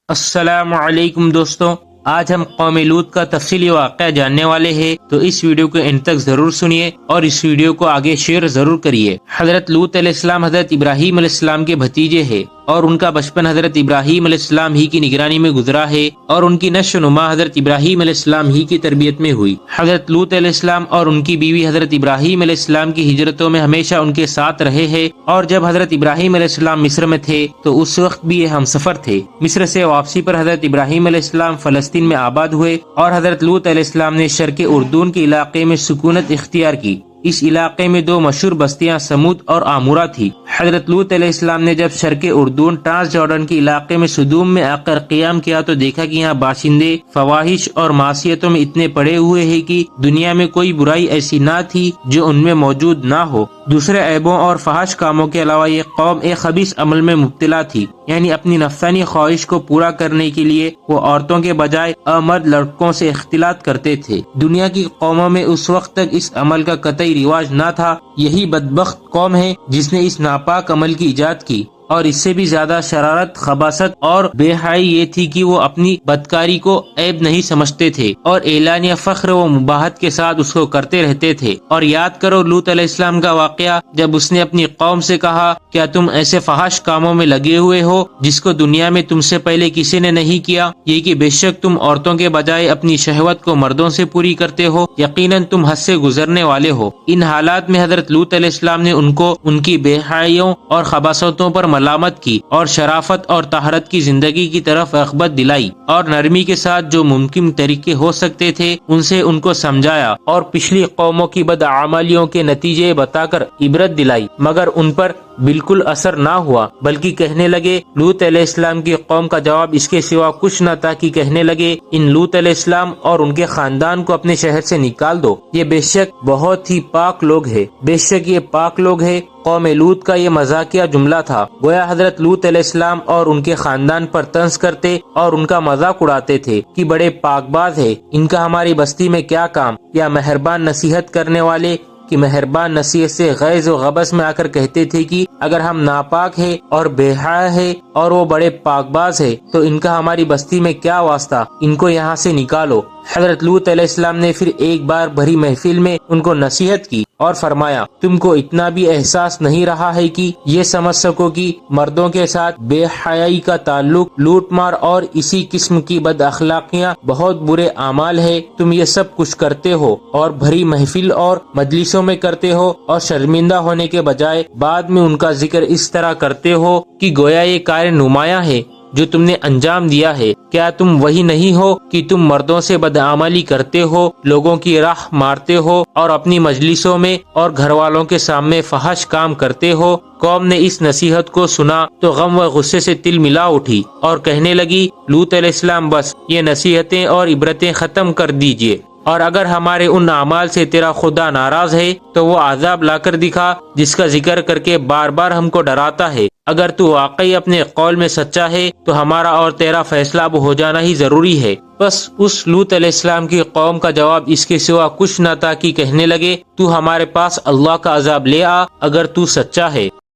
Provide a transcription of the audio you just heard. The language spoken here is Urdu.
السلام علیکم دوستوں، آج ہم قوم لوط کا تفصیلی واقعہ جاننے والے ہیں، تو اس ویڈیو کو انت تک ضرور سنیے اور اس ویڈیو کو آگے شیئر ضرور کریے۔ حضرت لوط علیہ السلام حضرت ابراہیم علیہ السلام کے بھتیجے ہیں اور ان کا بچپن حضرت ابراہیم علیہ السلام ہی کی نگرانی میں گزرا ہے اور ان کی نشو و نما حضرت ابراہیم علیہ السلام ہی کی تربیت میں ہوئی۔ حضرت لوط علیہ السلام اور ان کی بیوی حضرت ابراہیم علیہ السلام کی ہجرتوں میں ہمیشہ ان کے ساتھ رہے ہیں، اور جب حضرت ابراہیم علیہ السلام مصر میں تھے تو اس وقت بھی یہ ہم سفر تھے۔ مصر سے واپسی پر حضرت ابراہیم علیہ السلام فلسطین میں آباد ہوئے اور حضرت لوط علیہ السلام نے شرق اردون کے علاقے میں سکونت اختیار کی۔ اس علاقے میں دو مشہور بستیاں سمود اور آمورہ تھی۔ حضرت لوط علیہ السلام نے جب شرق اردون ٹرانس جارڈن کے علاقے میں سدوم میں آ کر قیام کیا تو دیکھا کہ یہاں باشندے فواہش اور معصیتوں میں اتنے پڑے ہوئے ہیں کہ دنیا میں کوئی برائی ایسی نہ تھی جو ان میں موجود نہ ہو۔ دوسرے عیبوں اور فحش کاموں کے علاوہ یہ قوم ایک خبیث عمل میں مبتلا تھی، یعنی اپنی نفسانی خواہش کو پورا کرنے کے لیے وہ عورتوں کے بجائے مرد لڑکوں سے اختلاط کرتے تھے۔ دنیا کی قوموں میں اس وقت تک اس عمل کا قطعی رواج نہ تھا۔ یہی بدبخت قوم ہے جس نے اس ناپاک عمل کی ایجاد کی، اور اس سے بھی زیادہ شرارت، خباثت اور بے حیائی یہ تھی کہ وہ اپنی بدکاری کو عیب نہیں سمجھتے تھے اور اعلانیہ فخر و مباحت کے ساتھ اس کو کرتے رہتے تھے۔ اور یاد کرو لوط علیہ السلام کا واقعہ، جب اس نے اپنی قوم سے کہا کیا تم ایسے فحش کاموں میں لگے ہوئے ہو جس کو دنیا میں تم سے پہلے کسی نے نہیں کیا، یہ کہ بے شک تم عورتوں کے بجائے اپنی شہوت کو مردوں سے پوری کرتے ہو، یقیناً تم حد سے گزرنے والے ہو۔ ان حالات میں حضرت لوط علیہ السلام نے ان کو ان کی بے حیائیوں اور خباثتوں پر ملامت کی اور شرافت اور طہارت کی زندگی کی طرف رغبت دلائی، اور نرمی کے ساتھ جو ممکن طریقے ہو سکتے تھے ان سے ان کو سمجھایا، اور پچھلی قوموں کی بدعمالیوں کے نتیجے بتا کر عبرت دلائی، مگر ان پر بالکل اثر نہ ہوا، بلکہ کہنے لگے لوط علیہ السلام کی قوم کا جواب اس کے سوا کچھ نہ تھا کہ کہنے لگے ان لوط علیہ السلام اور ان کے خاندان کو اپنے شہر سے نکال دو، یہ بے شک بہت ہی پاک لوگ ہیں، بے شک یہ پاک لوگ ہیں۔ قوم لوط کا یہ مزاقیہ جملہ تھا، گویا حضرت لوط علیہ السلام اور ان کے خاندان پر طنز کرتے اور ان کا مذاق اڑاتے تھے کہ بڑے پاک باز ہے، ان کا ہماری بستی میں کیا کام، یا مہربان نصیحت کرنے والے کہ مہربان نصیحت سے غیظ و غبس میں آ کر کہتے تھے کہ اگر ہم ناپاک ہے اور بے حیا ہے اور وہ بڑے پاک باز ہے تو ان کا ہماری بستی میں کیا واسطہ، ان کو یہاں سے نکالو۔ حضرت لوط علیہ السلام نے پھر ایک بار بھری محفل میں ان کو نصیحت کی اور فرمایا تم کو اتنا بھی احساس نہیں رہا ہے کہ یہ سمجھ سکو کہ مردوں کے ساتھ بے حیائی کا تعلق، لوٹ مار اور اسی قسم کی بد اخلاقیاں بہت برے اعمال ہے، تم یہ سب کچھ کرتے ہو اور بھری محفل اور مجلسوں میں کرتے ہو، اور شرمندہ ہونے کے بجائے بعد میں ان کا ذکر اس طرح کرتے ہو کہ گویا یہ کار نمایاں ہے جو تم نے انجام دیا ہے۔ کیا تم وہی نہیں ہو کہ تم مردوں سے بدعملی کرتے ہو، لوگوں کی راہ مارتے ہو اور اپنی مجلسوں میں اور گھر والوں کے سامنے فحش کام کرتے ہو؟ قوم نے اس نصیحت کو سنا تو غم و غصے سے تل ملا اٹھی اور کہنے لگی لوط علیہ السلام بس یہ نصیحتیں اور عبرتیں ختم کر دیجئے، اور اگر ہمارے ان اعمال سے تیرا خدا ناراض ہے تو وہ عذاب لا کر دکھا جس کا ذکر کر کے بار بار ہم کو ڈراتا ہے۔ اگر تو واقعی اپنے قول میں سچا ہے تو ہمارا اور تیرا فیصلہ اب ہو جانا ہی ضروری ہے۔ بس اس لوط علیہ السلام کی قوم کا جواب اس کے سوا کچھ نہ تھا کہ کہنے لگے تو ہمارے پاس اللہ کا عذاب لے آ اگر تو سچا ہے۔